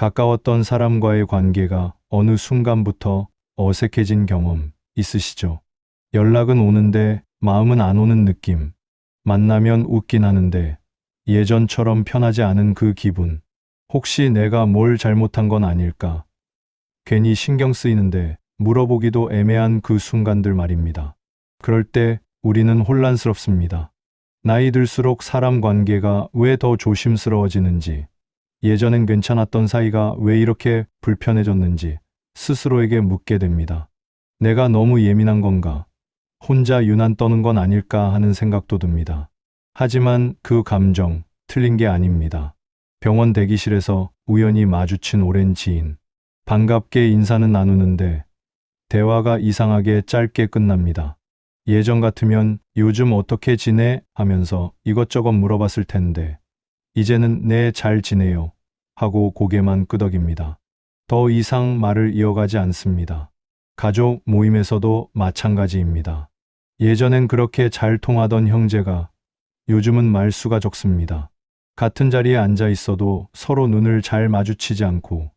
가까웠던 사람과의 관계가 어느 순간부터 어색해진 경험 있으시죠? 연락은 오는데 마음은 안 오는 느낌. 만나면 웃긴 하는데 예전처럼 편하지 않은 그 기분. 혹시 내가 뭘 잘못한 건 아닐까? 괜히 신경 쓰이는데 물어보기도 애매한 그 순간들 말입니다. 그럴 때 우리는 혼란스럽습니다. 나이 들수록 사람 관계가 왜 더 조심스러워지는지, 예전엔 괜찮았던 사이가 왜 이렇게 불편해졌는지 스스로에게 묻게 됩니다. 내가 너무 예민한 건가? 혼자 유난 떠는 건 아닐까 하는 생각도 듭니다. 하지만 그 감정 틀린 게 아닙니다. 병원 대기실에서 우연히 마주친 오랜 지인. 반갑게 인사는 나누는데 대화가 이상하게 짧게 끝납니다. 예전 같으면 요즘 어떻게 지내? 하면서 이것저것 물어봤을 텐데 이제는 네, 잘 지내요 하고 고개만 끄덕입니다. 더 이상 말을 이어가지 않습니다. 가족 모임에서도 마찬가지입니다. 예전엔 그렇게 잘 통하던 형제가 요즘은 말수가 적습니다. 같은 자리에 앉아 있어도 서로 눈을 잘 마주치지 않고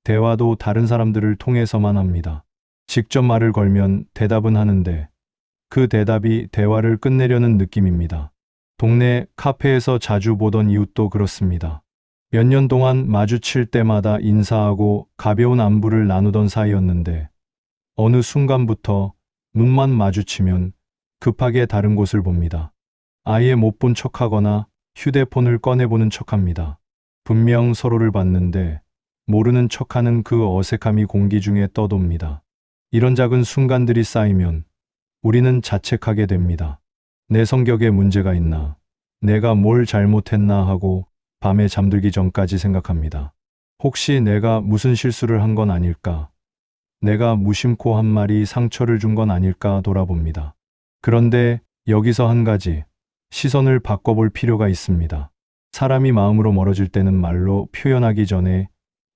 대화도 다른 사람들을 통해서만 합니다. 직접 말을 걸면 대답은 하는데 그 대답이 대화를 끝내려는 느낌입니다. 동네 카페에서 자주 보던 이웃도 그렇습니다. 몇 년 동안 마주칠 때마다 인사하고 가벼운 안부를 나누던 사이였는데 어느 순간부터 눈만 마주치면 급하게 다른 곳을 봅니다. 아예 못 본 척하거나 휴대폰을 꺼내보는 척합니다. 분명 서로를 봤는데 모르는 척하는 그 어색함이 공기 중에 떠돕니다. 이런 작은 순간들이 쌓이면 우리는 자책하게 됩니다. 내 성격에 문제가 있나? 내가 뭘 잘못했나 하고 밤에 잠들기 전까지 생각합니다. 혹시 내가 무슨 실수를 한 건 아닐까? 내가 무심코 한 말이 상처를 준 건 아닐까 돌아봅니다. 그런데 여기서 한 가지, 시선을 바꿔볼 필요가 있습니다. 사람이 마음으로 멀어질 때는 말로 표현하기 전에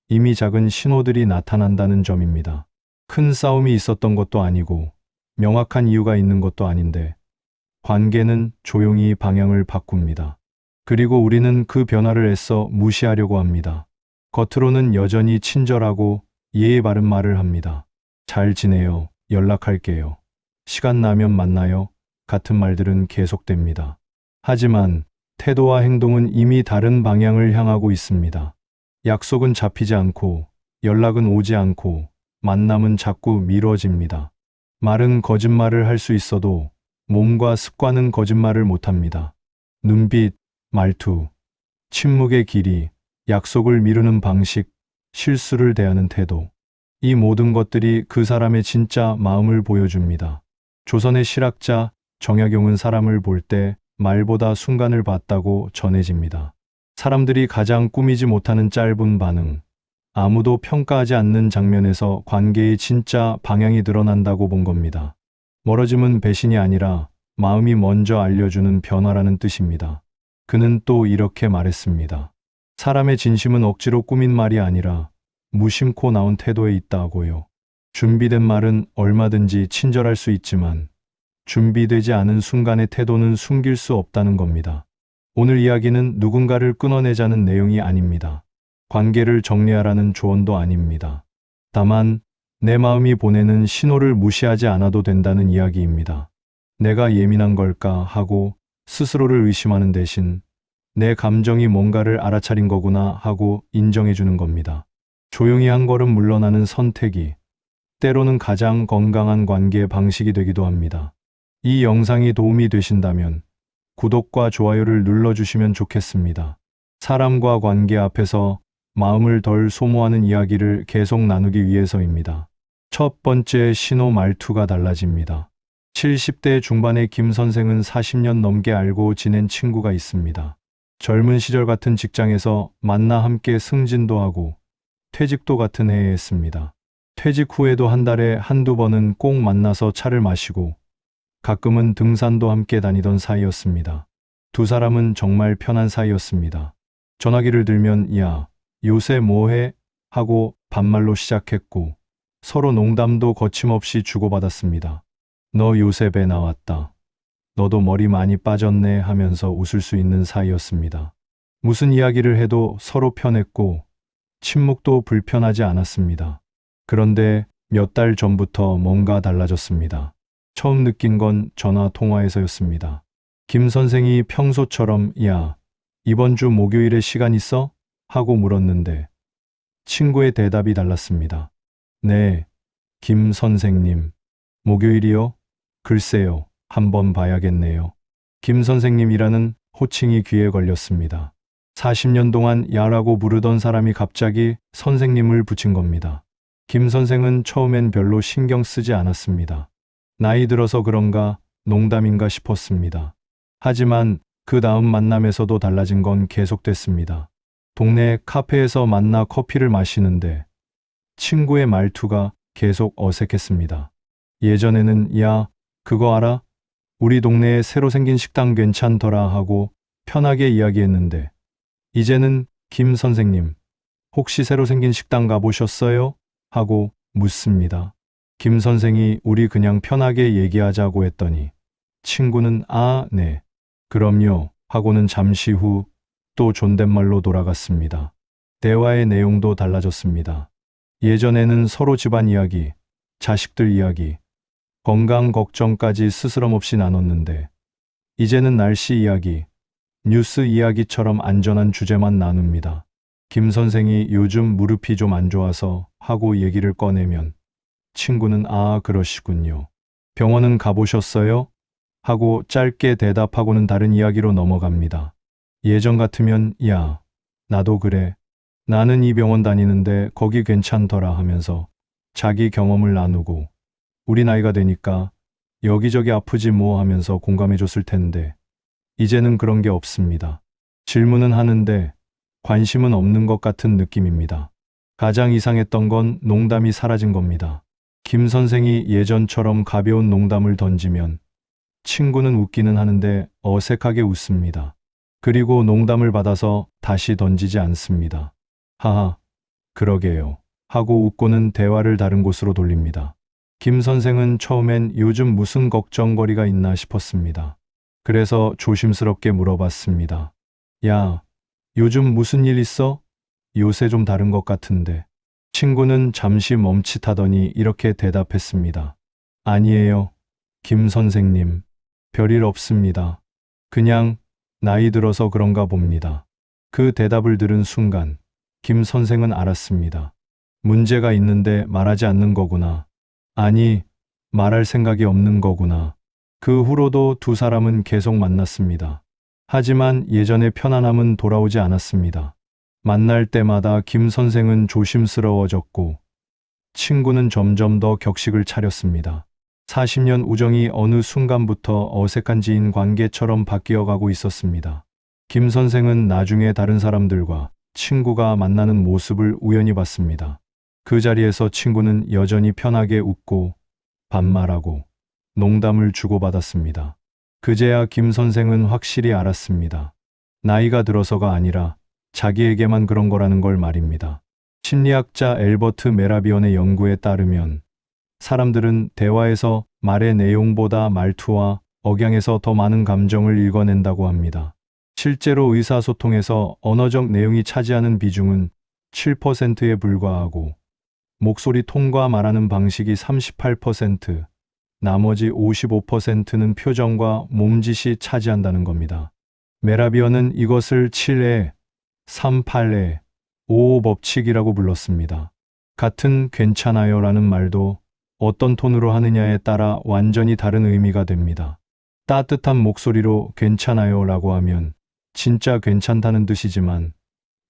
이미 작은 신호들이 나타난다는 점입니다. 큰 싸움이 있었던 것도 아니고 명확한 이유가 있는 것도 아닌데 관계는 조용히 방향을 바꿉니다. 그리고 우리는 그 변화를 애써 무시하려고 합니다. 겉으로는 여전히 친절하고 예의 바른 말을 합니다. 잘 지내요. 연락할게요. 시간 나면 만나요. 같은 말들은 계속됩니다. 하지만 태도와 행동은 이미 다른 방향을 향하고 있습니다. 약속은 잡히지 않고 연락은 오지 않고 만남은 자꾸 미뤄집니다. 말은 거짓말을 할 수 있어도 몸과 습관은 거짓말을 못합니다. 눈빛, 말투, 침묵의 길이, 약속을 미루는 방식, 실수를 대하는 태도. 이 모든 것들이 그 사람의 진짜 마음을 보여줍니다. 조선의 실학자 정약용은 사람을 볼 때 말보다 순간을 봤다고 전해집니다. 사람들이 가장 꾸미지 못하는 짧은 반응, 아무도 평가하지 않는 장면에서 관계의 진짜 방향이 드러난다고 본 겁니다. 멀어짐은 배신이 아니라 마음이 먼저 알려주는 변화라는 뜻입니다. 그는 또 이렇게 말했습니다. 사람의 진심은 억지로 꾸민 말이 아니라 무심코 나온 태도에 있다고요. 준비된 말은 얼마든지 친절할 수 있지만 준비되지 않은 순간의 태도는 숨길 수 없다는 겁니다. 오늘 이야기는 누군가를 끊어내자는 내용이 아닙니다. 관계를 정리하라는 조언도 아닙니다. 다만 내 마음이 보내는 신호를 무시하지 않아도 된다는 이야기입니다. 내가 예민한 걸까 하고 스스로를 의심하는 대신 내 감정이 뭔가를 알아차린 거구나 하고 인정해주는 겁니다. 조용히 한 걸음 물러나는 선택이 때로는 가장 건강한 관계 방식이 되기도 합니다. 이 영상이 도움이 되신다면 구독과 좋아요를 눌러주시면 좋겠습니다. 사람과 관계 앞에서 마음을 덜 소모하는 이야기를 계속 나누기 위해서입니다. 첫 번째, 신호 말투가 달라집니다. 70대 중반의 김 선생은 40년 넘게 알고 지낸 친구가 있습니다. 젊은 시절 같은 직장에서 만나 함께 승진도 하고 퇴직도 같은 해에 했습니다. 퇴직 후에도 한 달에 한두 번은 꼭 만나서 차를 마시고 가끔은 등산도 함께 다니던 사이였습니다. 두 사람은 정말 편한 사이였습니다. 전화기를 들면 야, 요새 뭐해? 하고 반말로 시작했고 서로 농담도 거침없이 주고받았습니다. 너 요새 배 나왔다. 너도 머리 많이 빠졌네 하면서 웃을 수 있는 사이였습니다. 무슨 이야기를 해도 서로 편했고 침묵도 불편하지 않았습니다. 그런데 몇 달 전부터 뭔가 달라졌습니다. 처음 느낀 건 전화 통화에서였습니다. 김 선생이 평소처럼 야, 이번 주 목요일에 시간 있어? 하고 물었는데 친구의 대답이 달랐습니다. 네, 김 선생님. 목요일이요? 글쎄요, 한번 봐야겠네요. 김 선생님이라는 호칭이 귀에 걸렸습니다. 40년 동안 야라고 부르던 사람이 갑자기 선생님을 붙인 겁니다. 김 선생은 처음엔 별로 신경 쓰지 않았습니다. 나이 들어서 그런가 농담인가 싶었습니다. 하지만 그 다음 만남에서도 달라진 건 계속됐습니다. 동네 카페에서 만나 커피를 마시는데 친구의 말투가 계속 어색했습니다. 예전에는 야, 그거 알아? 우리 동네에 새로 생긴 식당 괜찮더라 하고 편하게 이야기했는데 이제는 김 선생님, 혹시 새로 생긴 식당 가보셨어요? 하고 묻습니다. 김 선생이 우리 그냥 편하게 얘기하자고 했더니 친구는 아, 네. 그럼요. 하고는 잠시 후 또 존댓말로 돌아갔습니다. 대화의 내용도 달라졌습니다. 예전에는 서로 집안 이야기, 자식들 이야기, 건강 걱정까지 스스럼 없이 나눴는데 이제는 날씨 이야기, 뉴스 이야기처럼 안전한 주제만 나눕니다. 김 선생이 요즘 무릎이 좀 안 좋아서 하고 얘기를 꺼내면 친구는 아, 그러시군요. 병원은 가보셨어요? 하고 짧게 대답하고는 다른 이야기로 넘어갑니다. 예전 같으면 야, 나도 그래. 나는 이 병원 다니는데 거기 괜찮더라 하면서 자기 경험을 나누고 우리 나이가 되니까 여기저기 아프지 뭐 하면서 공감해 줬을 텐데 이제는 그런 게 없습니다. 질문은 하는데 관심은 없는 것 같은 느낌입니다. 가장 이상했던 건 농담이 사라진 겁니다. 김 선생이 예전처럼 가벼운 농담을 던지면 친구는 웃기는 하는데 어색하게 웃습니다. 그리고 농담을 받아서 다시 던지지 않습니다. 하하, 그러게요. 하고 웃고는 대화를 다른 곳으로 돌립니다. 김 선생은 처음엔 요즘 무슨 걱정거리가 있나 싶었습니다. 그래서 조심스럽게 물어봤습니다. 야, 요즘 무슨 일 있어? 요새 좀 다른 것 같은데. 친구는 잠시 멈칫하더니 이렇게 대답했습니다. 아니에요. 김 선생님. 별일 없습니다. 그냥 나이 들어서 그런가 봅니다. 그 대답을 들은 순간 김 선생은 알았습니다. 문제가 있는데 말하지 않는 거구나. 아니, 말할 생각이 없는 거구나. 그 후로도 두 사람은 계속 만났습니다. 하지만 예전의 편안함은 돌아오지 않았습니다. 만날 때마다 김 선생은 조심스러워졌고 친구는 점점 더 격식을 차렸습니다. 40년 우정이 어느 순간부터 어색한 지인 관계처럼 바뀌어가고 있었습니다. 김 선생은 나중에 다른 사람들과 친구가 만나는 모습을 우연히 봤습니다. 그 자리에서 친구는 여전히 편하게 웃고 반말하고 농담을 주고받았습니다. 그제야 김 선생은 확실히 알았습니다. 나이가 들어서가 아니라 자기에게만 그런 거라는 걸 말입니다. 심리학자 엘버트 메라비언의 연구에 따르면 사람들은 대화에서 말의 내용보다 말투와 억양에서 더 많은 감정을 읽어낸다고 합니다. 실제로 의사소통에서 언어적 내용이 차지하는 비중은 7%에 불과하고 목소리 톤과 말하는 방식이 38%, 나머지 55%는 표정과 몸짓이 차지한다는 겁니다. 메라비언은 이것을 7에 38에 55 법칙이라고 불렀습니다. 같은 괜찮아요라는 말도 어떤 톤으로 하느냐에 따라 완전히 다른 의미가 됩니다. 따뜻한 목소리로 괜찮아요라고 하면 진짜 괜찮다는 뜻이지만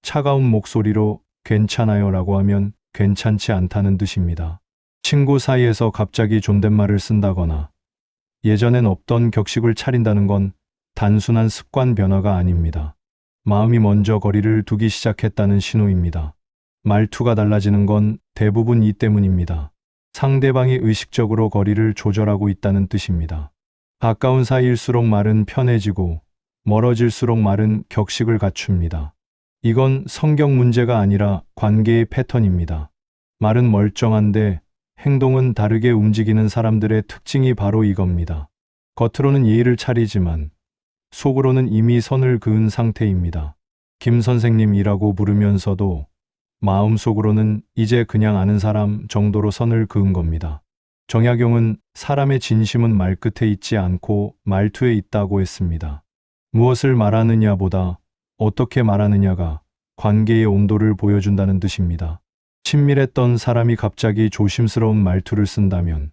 차가운 목소리로 괜찮아요라고 하면 괜찮지 않다는 뜻입니다. 친구 사이에서 갑자기 존댓말을 쓴다거나 예전엔 없던 격식을 차린다는 건 단순한 습관 변화가 아닙니다. 마음이 먼저 거리를 두기 시작했다는 신호입니다. 말투가 달라지는 건 대부분 이 때문입니다. 상대방이 의식적으로 거리를 조절하고 있다는 뜻입니다. 가까운 사이일수록 말은 편해지고 멀어질수록 말은 격식을 갖춥니다. 이건 성격 문제가 아니라 관계의 패턴입니다. 말은 멀쩡한데 행동은 다르게 움직이는 사람들의 특징이 바로 이겁니다. 겉으로는 예의를 차리지만 속으로는 이미 선을 그은 상태입니다. 김 선생님이라고 부르면서도 마음속으로는 이제 그냥 아는 사람 정도로 선을 그은 겁니다. 정약용은 사람의 진심은 말끝에 있지 않고 말투에 있다고 했습니다. 무엇을 말하느냐보다 어떻게 말하느냐가 관계의 온도를 보여준다는 뜻입니다. 친밀했던 사람이 갑자기 조심스러운 말투를 쓴다면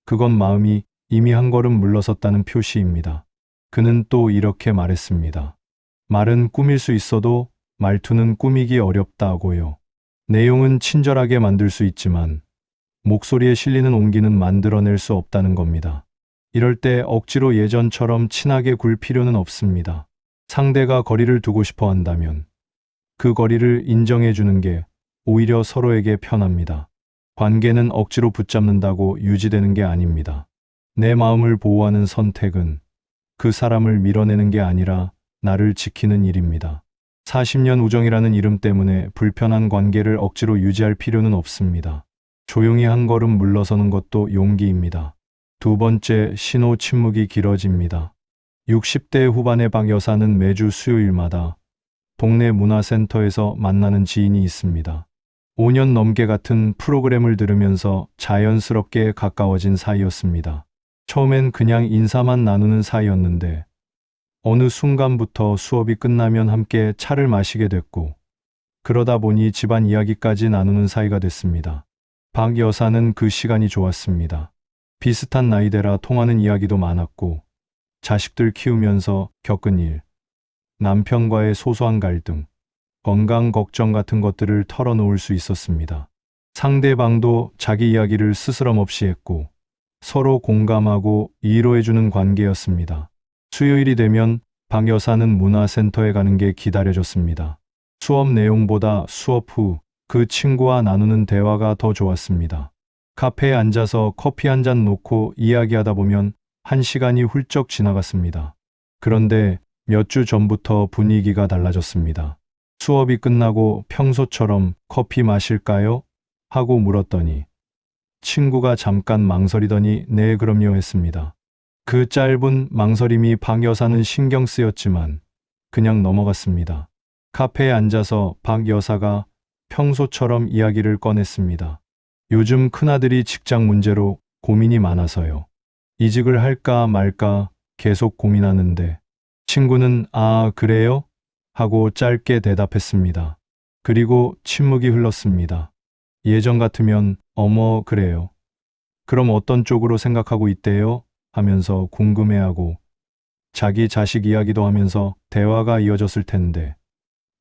그건 마음이 이미 한 걸음 물러섰다는 표시입니다. 그는 또 이렇게 말했습니다. 말은 꾸밀 수 있어도 말투는 꾸미기 어렵다고요. 내용은 친절하게 만들 수 있지만 목소리에 실리는 온기는 만들어낼 수 없다는 겁니다. 이럴 때 억지로 예전처럼 친하게 굴 필요는 없습니다. 상대가 거리를 두고 싶어 한다면 그 거리를 인정해 주는 게 오히려 서로에게 편합니다. 관계는 억지로 붙잡는다고 유지되는 게 아닙니다. 내 마음을 보호하는 선택은 그 사람을 밀어내는 게 아니라 나를 지키는 일입니다. 40년 우정이라는 이름 때문에 불편한 관계를 억지로 유지할 필요는 없습니다. 조용히 한 걸음 물러서는 것도 용기입니다. 두 번째, 신호 침묵이 길어집니다. 60대 후반의 박 여사는 매주 수요일마다 동네 문화센터에서 만나는 지인이 있습니다. 5년 넘게 같은 프로그램을 들으면서 자연스럽게 가까워진 사이였습니다. 처음엔 그냥 인사만 나누는 사이였는데 어느 순간부터 수업이 끝나면 함께 차를 마시게 됐고 그러다 보니 집안 이야기까지 나누는 사이가 됐습니다. 박 여사는 그 시간이 좋았습니다. 비슷한 나이대라 통하는 이야기도 많았고 자식들 키우면서 겪은 일, 남편과의 소소한 갈등, 건강 걱정 같은 것들을 털어놓을 수 있었습니다. 상대방도 자기 이야기를 스스럼 없이 했고 서로 공감하고 위로해주는 관계였습니다. 수요일이 되면 박 여사는 문화센터에 가는 게 기다려졌습니다. 수업 내용보다 수업 후 그 친구와 나누는 대화가 더 좋았습니다. 카페에 앉아서 커피 한 잔 놓고 이야기하다 보면 1시간이 훌쩍 지나갔습니다. 그런데 몇 주 전부터 분위기가 달라졌습니다. 수업이 끝나고 평소처럼 커피 마실까요? 하고 물었더니 친구가 잠깐 망설이더니 네 그럼요 했습니다. 그 짧은 망설임이 박 여사는 신경 쓰였지만 그냥 넘어갔습니다. 카페에 앉아서 박 여사가 평소처럼 이야기를 꺼냈습니다. 요즘 큰아들이 직장 문제로 고민이 많아서요. 이직을 할까 말까 계속 고민하는데 친구는 아 그래요? 하고 짧게 대답했습니다. 그리고 침묵이 흘렀습니다. 예전 같으면 어머 그래요. 그럼 어떤 쪽으로 생각하고 있대요? 하면서 궁금해하고 자기 자식 이야기도 하면서 대화가 이어졌을 텐데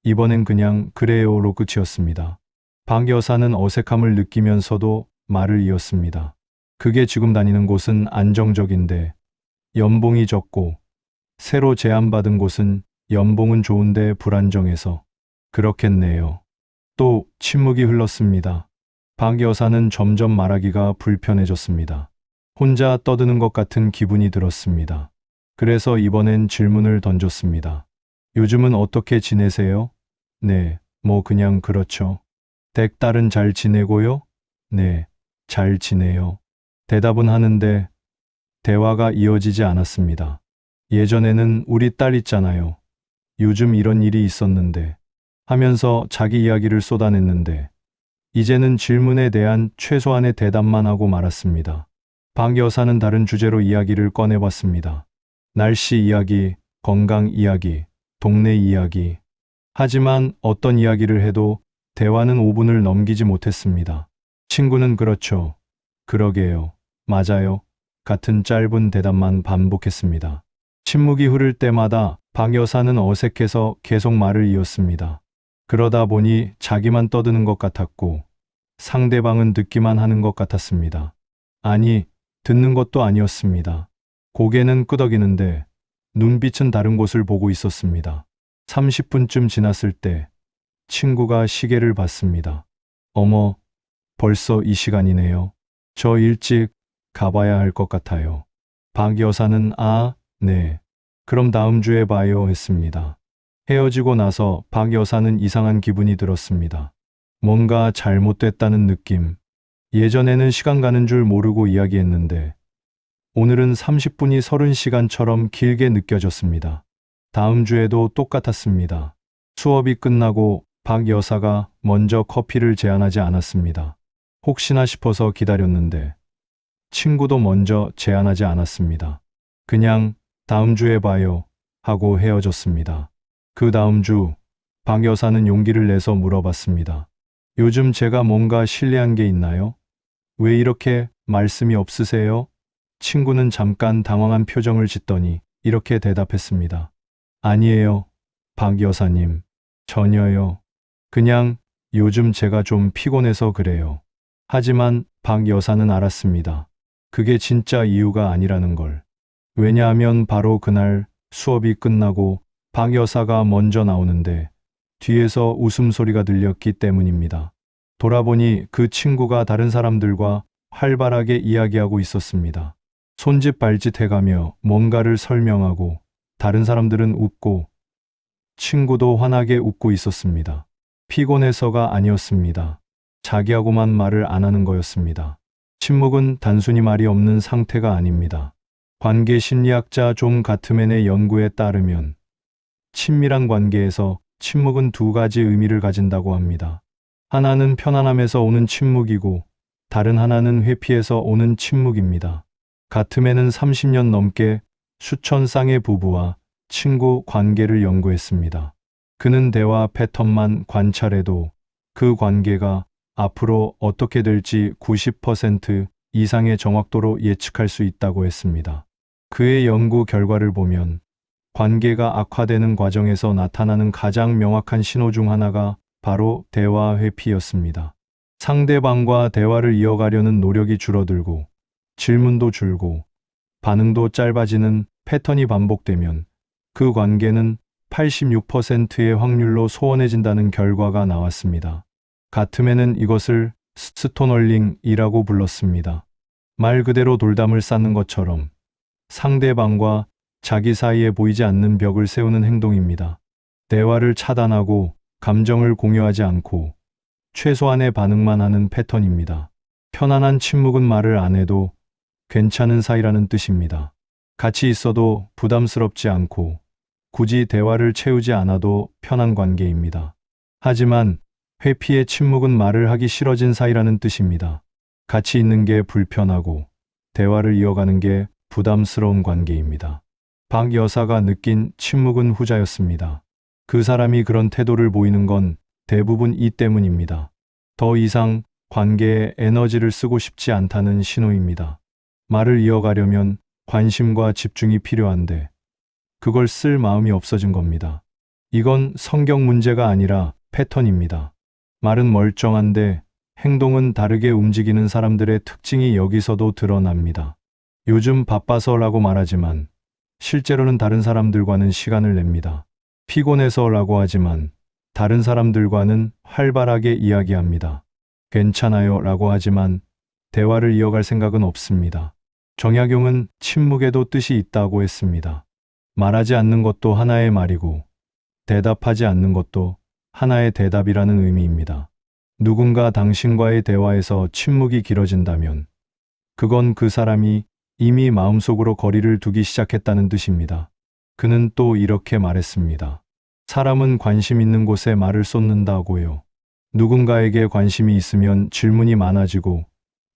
이번엔 그냥 그래요로 끝이었습니다. 박 여사는 어색함을 느끼면서도 말을 이었습니다. 그게 지금 다니는 곳은 안정적인데 연봉이 적고 새로 제안받은 곳은 연봉은 좋은데 불안정해서 그렇겠네요. 또 침묵이 흘렀습니다. 박 여사는 점점 말하기가 불편해졌습니다. 혼자 떠드는 것 같은 기분이 들었습니다. 그래서 이번엔 질문을 던졌습니다. 요즘은 어떻게 지내세요? 네, 뭐 그냥 그렇죠. 댁 딸은 잘 지내고요? 네, 잘 지내요. 대답은 하는데 대화가 이어지지 않았습니다. 예전에는 우리 딸 있잖아요. 요즘 이런 일이 있었는데 하면서 자기 이야기를 쏟아냈는데 이제는 질문에 대한 최소한의 대답만 하고 말았습니다. 박 여사는 다른 주제로 이야기를 꺼내봤습니다. 날씨 이야기, 건강 이야기, 동네 이야기. 하지만 어떤 이야기를 해도 대화는 5분을 넘기지 못했습니다. 친구는 그렇죠. 그러게요. 맞아요. 같은 짧은 대답만 반복했습니다. 침묵이 흐를 때마다 박 여사는 어색해서 계속 말을 이었습니다. 그러다 보니 자기만 떠드는 것 같았고 상대방은 듣기만 하는 것 같았습니다. 아니, 듣는 것도 아니었습니다. 고개는 끄덕이는데 눈빛은 다른 곳을 보고 있었습니다. 30분쯤 지났을 때 친구가 시계를 봤습니다. 어머, 벌써 이 시간이네요. 저 일찍 가봐야 할 것 같아요. 박 여사는 아, 네. 그럼 다음 주에 봐요 했습니다. 헤어지고 나서 박 여사는 이상한 기분이 들었습니다. 뭔가 잘못됐다는 느낌. 예전에는 시간 가는 줄 모르고 이야기했는데 오늘은 30분이 30시간처럼 길게 느껴졌습니다. 다음 주에도 똑같았습니다. 수업이 끝나고 박 여사가 먼저 커피를 제안하지 않았습니다. 혹시나 싶어서 기다렸는데 친구도 먼저 제안하지 않았습니다. 그냥 다음 주에 봐요 하고 헤어졌습니다. 그 다음 주 박 여사는 용기를 내서 물어봤습니다. 요즘 제가 뭔가 실례한 게 있나요? 왜 이렇게 말씀이 없으세요? 친구는 잠깐 당황한 표정을 짓더니 이렇게 대답했습니다. 아니에요, 박 여사님. 전혀요. 그냥 요즘 제가 좀 피곤해서 그래요. 하지만 박 여사는 알았습니다. 그게 진짜 이유가 아니라는 걸. 왜냐하면 바로 그날 수업이 끝나고 박 여사가 먼저 나오는데 뒤에서 웃음소리가 들렸기 때문입니다. 돌아보니 그 친구가 다른 사람들과 활발하게 이야기하고 있었습니다. 손짓 발짓 해가며 뭔가를 설명하고 다른 사람들은 웃고 친구도 환하게 웃고 있었습니다. 피곤해서가 아니었습니다. 자기하고만 말을 안 하는 거였습니다. 침묵은 단순히 말이 없는 상태가 아닙니다. 관계 심리학자 존 가트맨의 연구에 따르면 친밀한 관계에서 침묵은 두 가지 의미를 가진다고 합니다. 하나는 편안함에서 오는 침묵이고 다른 하나는 회피에서 오는 침묵입니다. 가트맨은 30년 넘게 수천 쌍의 부부와 친구 관계를 연구했습니다. 그는 대화 패턴만 관찰해도 그 관계가 앞으로 어떻게 될지 90% 이상의 정확도로 예측할 수 있다고 했습니다. 그의 연구 결과를 보면 관계가 악화되는 과정에서 나타나는 가장 명확한 신호 중 하나가 바로 대화 회피였습니다. 상대방과 대화를 이어가려는 노력이 줄어들고 질문도 줄고 반응도 짧아지는 패턴이 반복되면 그 관계는 86%의 확률로 소원해진다는 결과가 나왔습니다. 가트맨은 이것을 스토널링이라고 불렀습니다. 말 그대로 돌담을 쌓는 것처럼 상대방과 자기 사이에 보이지 않는 벽을 세우는 행동입니다. 대화를 차단하고 감정을 공유하지 않고 최소한의 반응만 하는 패턴입니다. 편안한 침묵은 말을 안 해도 괜찮은 사이라는 뜻입니다. 같이 있어도 부담스럽지 않고 굳이 대화를 채우지 않아도 편한 관계입니다. 하지만 회피의 침묵은 말을 하기 싫어진 사이라는 뜻입니다. 같이 있는 게 불편하고 대화를 이어가는 게 부담스러운 관계입니다. 박 여사가 느낀 침묵은 후자였습니다. 그 사람이 그런 태도를 보이는 건 대부분 이 때문입니다. 더 이상 관계에 에너지를 쓰고 싶지 않다는 신호입니다. 말을 이어가려면 관심과 집중이 필요한데 그걸 쓸 마음이 없어진 겁니다. 이건 성격 문제가 아니라 패턴입니다. 말은 멀쩡한데 행동은 다르게 움직이는 사람들의 특징이 여기서도 드러납니다. 요즘 바빠서라고 말하지만 실제로는 다른 사람들과는 시간을 냅니다. 피곤해서라고 하지만 다른 사람들과는 활발하게 이야기합니다. 괜찮아요 라고 하지만 대화를 이어갈 생각은 없습니다. 정약용은 침묵에도 뜻이 있다고 했습니다. 말하지 않는 것도 하나의 말이고 대답하지 않는 것도 하나의 대답이라는 의미입니다. 누군가 당신과의 대화에서 침묵이 길어진다면 그건 그 사람이 이미 마음속으로 거리를 두기 시작했다는 뜻입니다. 그는 또 이렇게 말했습니다. 사람은 관심 있는 곳에 말을 쏟는다고요. 누군가에게 관심이 있으면 질문이 많아지고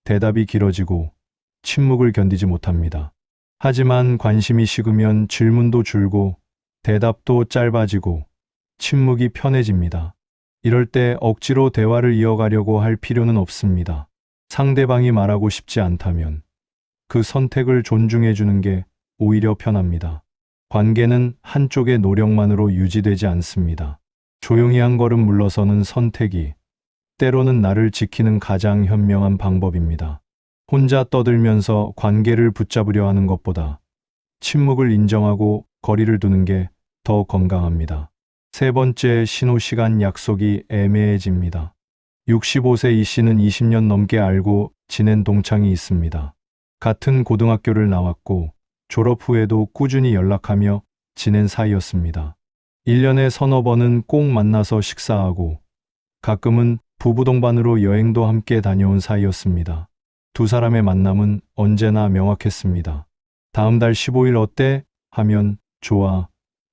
대답이 길어지고 침묵을 견디지 못합니다. 하지만 관심이 식으면 질문도 줄고 대답도 짧아지고 침묵이 편해집니다. 이럴 때 억지로 대화를 이어가려고 할 필요는 없습니다. 상대방이 말하고 싶지 않다면 그 선택을 존중해 주는 게 오히려 편합니다. 관계는 한쪽의 노력만으로 유지되지 않습니다. 조용히 한 걸음 물러서는 선택이 때로는 나를 지키는 가장 현명한 방법입니다. 혼자 떠들면서 관계를 붙잡으려 하는 것보다 침묵을 인정하고 거리를 두는 게 더 건강합니다. 세 번째, 신호 시간 약속이 애매해집니다. 65세 이 씨는 20년 넘게 알고 지낸 동창이 있습니다. 같은 고등학교를 나왔고 졸업 후에도 꾸준히 연락하며 지낸 사이였습니다. 1년에 서너 번은 꼭 만나서 식사하고 가끔은 부부 동반으로 여행도 함께 다녀온 사이였습니다. 두 사람의 만남은 언제나 명확했습니다. 다음 달 15일 어때? 하면 좋아.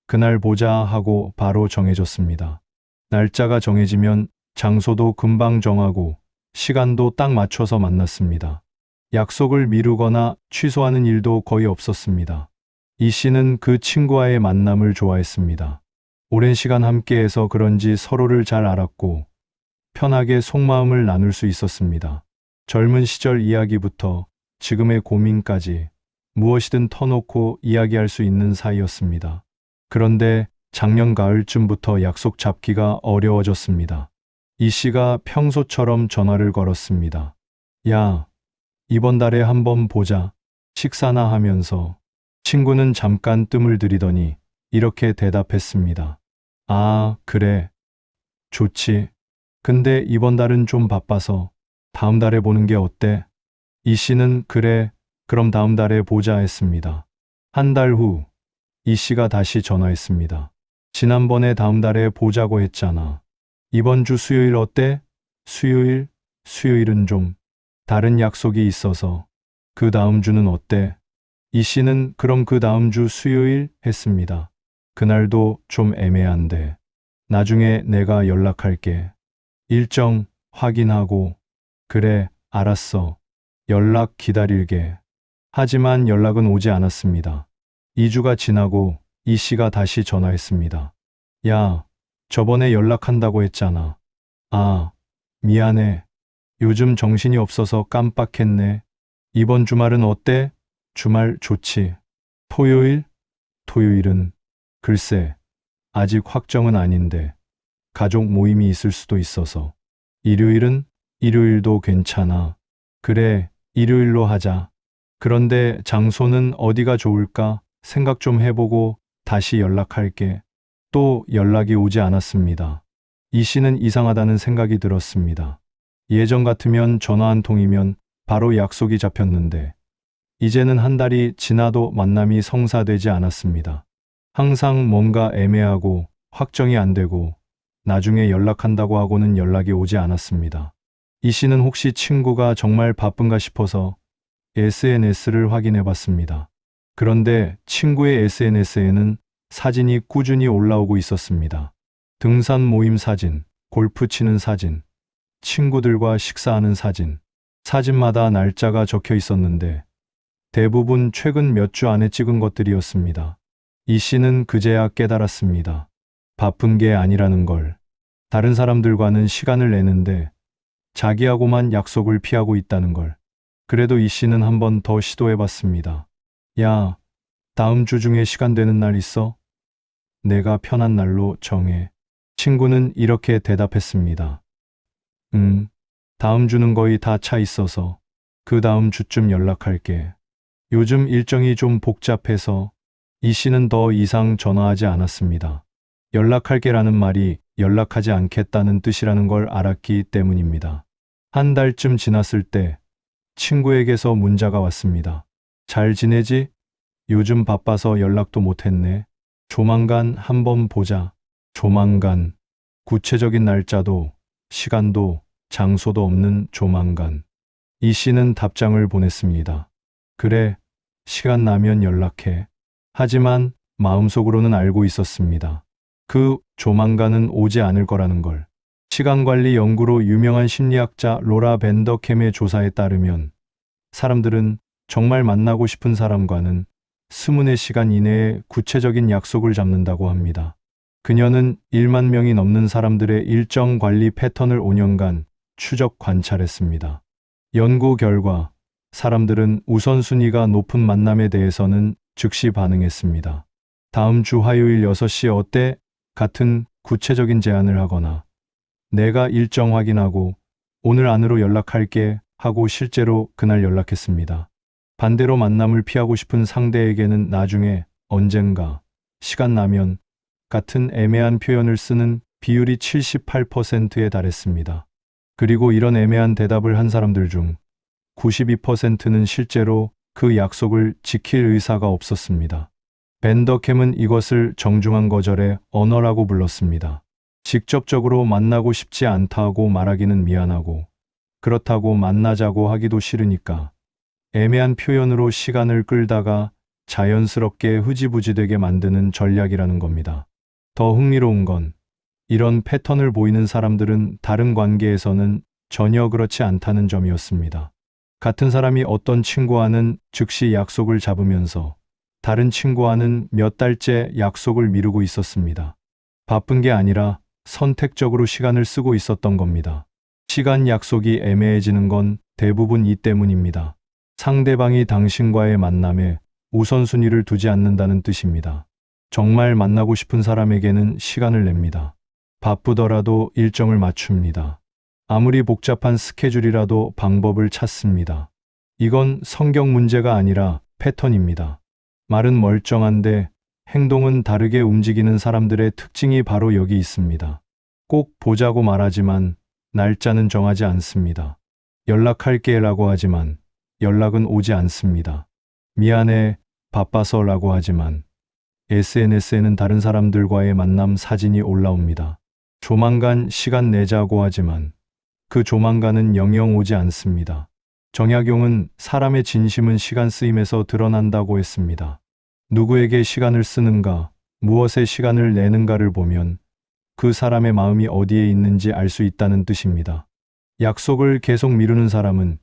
그날 보자 하고 바로 정해졌습니다. 날짜가 정해지면 장소도 금방 정하고 시간도 딱 맞춰서 만났습니다. 약속을 미루거나 취소하는 일도 거의 없었습니다. 이 씨는 그 친구와의 만남을 좋아했습니다. 오랜 시간 함께해서 그런지 서로를 잘 알았고 편하게 속마음을 나눌 수 있었습니다. 젊은 시절 이야기부터 지금의 고민까지 무엇이든 터놓고 이야기할 수 있는 사이였습니다. 그런데 작년 가을쯤부터 약속 잡기가 어려워졌습니다. 이 씨가 평소처럼 전화를 걸었습니다. 야, 이번 달에 한번 보자. 식사나 하면서. 친구는 잠깐 뜸을 들이더니 이렇게 대답했습니다. 아, 그래. 좋지. 근데 이번 달은 좀 바빠서 다음 달에 보는 게 어때? 이 씨는 그래, 그럼 다음 달에 보자 했습니다. 한 달 후, 이 씨가 다시 전화했습니다. 지난번에 다음 달에 보자고 했잖아. 이번 주 수요일 어때? 수요일? 수요일은 좀 다른 약속이 있어서. 그 다음 주는 어때? 이 씨는 그럼 그 다음 주 수요일 했습니다. 그날도 좀 애매한데. 나중에 내가 연락할게. 일정 확인하고. 그래, 알았어. 연락 기다릴게. 하지만 연락은 오지 않았습니다. 2주가 지나고 이 씨가 다시 전화했습니다. 야, 저번에 연락한다고 했잖아. 아, 미안해. 요즘 정신이 없어서 깜빡했네. 이번 주말은 어때? 주말 좋지. 토요일? 토요일은 글쎄, 아직 확정은 아닌데 가족 모임이 있을 수도 있어서. 일요일은? 일요일도 괜찮아. 그래, 일요일로 하자. 그런데 장소는 어디가 좋을까? 생각 좀 해보고 다시 연락할게. 또 연락이 오지 않았습니다. 이 씨는 이상하다는 생각이 들었습니다. 예전 같으면 전화 한 통이면 바로 약속이 잡혔는데 이제는 한 달이 지나도 만남이 성사되지 않았습니다. 항상 뭔가 애매하고 확정이 안 되고 나중에 연락한다고 하고는 연락이 오지 않았습니다. 이 씨는 혹시 친구가 정말 바쁜가 싶어서 SNS를 확인해 봤습니다. 그런데 친구의 SNS에는 사진이 꾸준히 올라오고 있었습니다. 등산 모임 사진, 골프 치는 사진, 친구들과 식사하는 사진. 사진마다 날짜가 적혀 있었는데 대부분 최근 몇 주 안에 찍은 것들이었습니다. 이 씨는 그제야 깨달았습니다. 바쁜 게 아니라는 걸. 다른 사람들과는 시간을 내는데 자기하고만 약속을 피하고 있다는 걸. 그래도 이 씨는 한 번 더 시도해 봤습니다. 야, 다음 주 중에 시간 되는 날 있어? 내가 편한 날로 정해. 친구는 이렇게 대답했습니다. 다음 주는 거의 다 차 있어서 그 다음 주쯤 연락할게. 요즘 일정이 좀 복잡해서. 이 씨는 더 이상 전화하지 않았습니다. 연락할게라는 말이 연락하지 않겠다는 뜻이라는 걸 알았기 때문입니다. 한 달쯤 지났을 때 친구에게서 문자가 왔습니다. 잘 지내지? 요즘 바빠서 연락도 못했네. 조만간 한번 보자. 조만간. 구체적인 날짜도 시간도 장소도 없는 조만간. 이 씨는 답장을 보냈습니다. 그래, 시간 나면 연락해. 하지만 마음속으로는 알고 있었습니다. 그 조만간은 오지 않을 거라는 걸. 시간관리 연구로 유명한 심리학자 로라 벤더캠의 조사에 따르면 사람들은 정말 만나고 싶은 사람과는 24시간 이내에 구체적인 약속을 잡는다고 합니다. 그녀는 1만 명이 넘는 사람들의 일정 관리 패턴을 5년간 추적 관찰했습니다. 연구 결과 사람들은 우선순위가 높은 만남에 대해서는 즉시 반응했습니다. 다음 주 화요일 6시 어때? 같은 구체적인 제안을 하거나 내가 일정 확인하고 오늘 안으로 연락할게 하고 실제로 그날 연락했습니다. 반대로 만남을 피하고 싶은 상대에게는 나중에, 언젠가, 시간 나면 같은 애매한 표현을 쓰는 비율이 78%에 달했습니다. 그리고 이런 애매한 대답을 한 사람들 중 92%는 실제로 그 약속을 지킬 의사가 없었습니다. 벤더캠은 이것을 정중한 거절의 언어라고 불렀습니다. 직접적으로 만나고 싶지 않다고 말하기는 미안하고 그렇다고 만나자고 하기도 싫으니까 애매한 표현으로 시간을 끌다가 자연스럽게 흐지부지되게 만드는 전략이라는 겁니다. 더 흥미로운 건 이런 패턴을 보이는 사람들은 다른 관계에서는 전혀 그렇지 않다는 점이었습니다. 같은 사람이 어떤 친구와는 즉시 약속을 잡으면서 다른 친구와는 몇 달째 약속을 미루고 있었습니다. 바쁜 게 아니라 선택적으로 시간을 쓰고 있었던 겁니다. 시간 약속이 애매해지는 건 대부분 이 때문입니다. 상대방이 당신과의 만남에 우선순위를 두지 않는다는 뜻입니다. 정말 만나고 싶은 사람에게는 시간을 냅니다. 바쁘더라도 일정을 맞춥니다. 아무리 복잡한 스케줄이라도 방법을 찾습니다. 이건 성격 문제가 아니라 패턴입니다. 말은 멀쩡한데 행동은 다르게 움직이는 사람들의 특징이 바로 여기 있습니다. 꼭 보자고 말하지만 날짜는 정하지 않습니다. 연락할게 라고 하지만 연락은 오지 않습니다. 미안해, 바빠서 라고 하지만 SNS에는 다른 사람들과의 만남 사진이 올라옵니다. 조만간 시간 내자고 하지만 그 조만간은 영영 오지 않습니다. 정약용은 사람의 진심은 시간 쓰임에서 드러난다고 했습니다. 누구에게 시간을 쓰는가, 무엇에 시간을 내는가를 보면 그 사람의 마음이 어디에 있는지 알 수 있다는 뜻입니다. 약속을 계속 미루는 사람은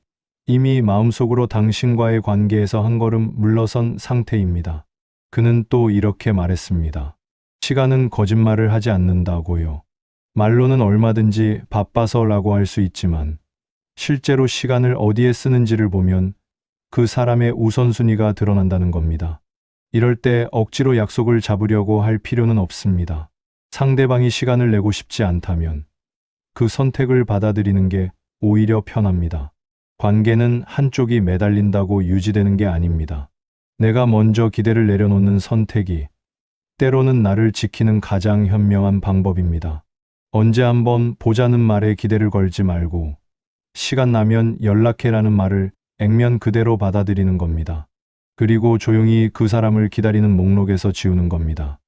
이미 마음속으로 당신과의 관계에서 한 걸음 물러선 상태입니다. 그는 또 이렇게 말했습니다. 시간은 거짓말을 하지 않는다고요. 말로는 얼마든지 바빠서라고 할 수 있지만 실제로 시간을 어디에 쓰는지를 보면 그 사람의 우선순위가 드러난다는 겁니다. 이럴 때 억지로 약속을 잡으려고 할 필요는 없습니다. 상대방이 시간을 내고 싶지 않다면 그 선택을 받아들이는 게 오히려 편합니다. 관계는 한쪽이 매달린다고 유지되는 게 아닙니다. 내가 먼저 기대를 내려놓는 선택이 때로는 나를 지키는 가장 현명한 방법입니다. 언제 한번 보자는 말에 기대를 걸지 말고 시간 나면 연락해라는 말을 액면 그대로 받아들이는 겁니다. 그리고 조용히 그 사람을 기다리는 목록에서 지우는 겁니다.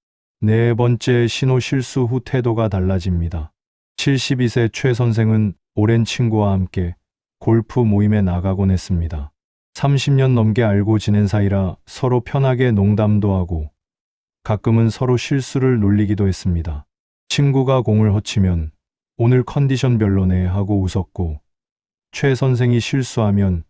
네 번째, 신호 실수 후 태도가 달라집니다. 72세 최 선생은 오랜 친구와 함께 골프 모임에 나가곤 했습니다. 30년 넘게 알고 지낸 사이라 서로 편하게 농담도 하고 가끔은 서로 실수를 놀리기도 했습니다. 친구가 공을 허치면 오늘 컨디션 별로네 하고 웃었고 최 선생이 실수하면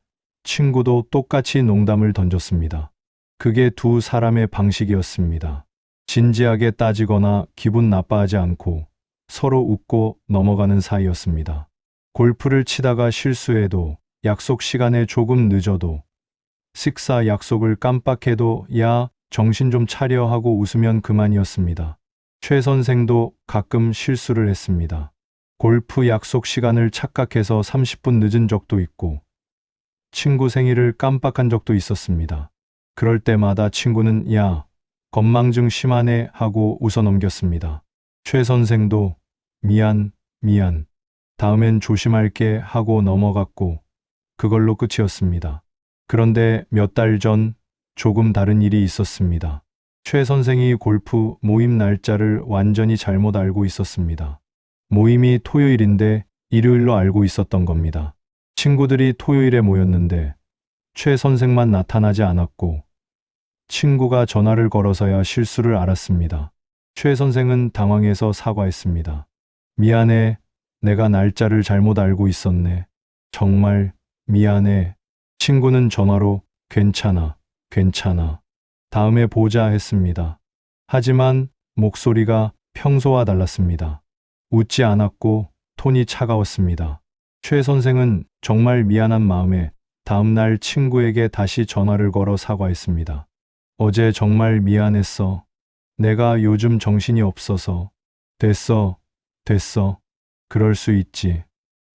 친구도 똑같이 농담을 던졌습니다. 그게 두 사람의 방식이었습니다. 진지하게 따지거나 기분 나빠하지 않고 서로 웃고 넘어가는 사이였습니다. 골프를 치다가 실수해도 약속 시간에 조금 늦어도 식사 약속을 깜빡해도 야, 정신 좀 차려 하고 웃으면 그만이었습니다. 최 선생도 가끔 실수를 했습니다. 골프 약속 시간을 착각해서 30분 늦은 적도 있고 친구 생일을 깜빡한 적도 있었습니다. 그럴 때마다 친구는 야, 건망증 심하네 하고 웃어 넘겼습니다. 최 선생도 미안, 다음엔 조심할게 하고 넘어갔고 그걸로 끝이었습니다. 그런데 몇 달 전 조금 다른 일이 있었습니다. 최 선생이 골프 모임 날짜를 완전히 잘못 알고 있었습니다. 모임이 토요일인데 일요일로 알고 있었던 겁니다. 친구들이 토요일에 모였는데 최 선생만 나타나지 않았고 친구가 전화를 걸어서야 실수를 알았습니다. 최 선생은 당황해서 사과했습니다. 미안해, 내가 날짜를 잘못 알고 있었네. 정말 미안해. 친구는 전화로 괜찮아, 다음에 보자 했습니다. 하지만 목소리가 평소와 달랐습니다. 웃지 않았고 톤이 차가웠습니다. 최 선생은 정말 미안한 마음에 다음날 친구에게 다시 전화를 걸어 사과했습니다. 어제 정말 미안했어. 내가 요즘 정신이 없어서. 됐어. 그럴 수 있지.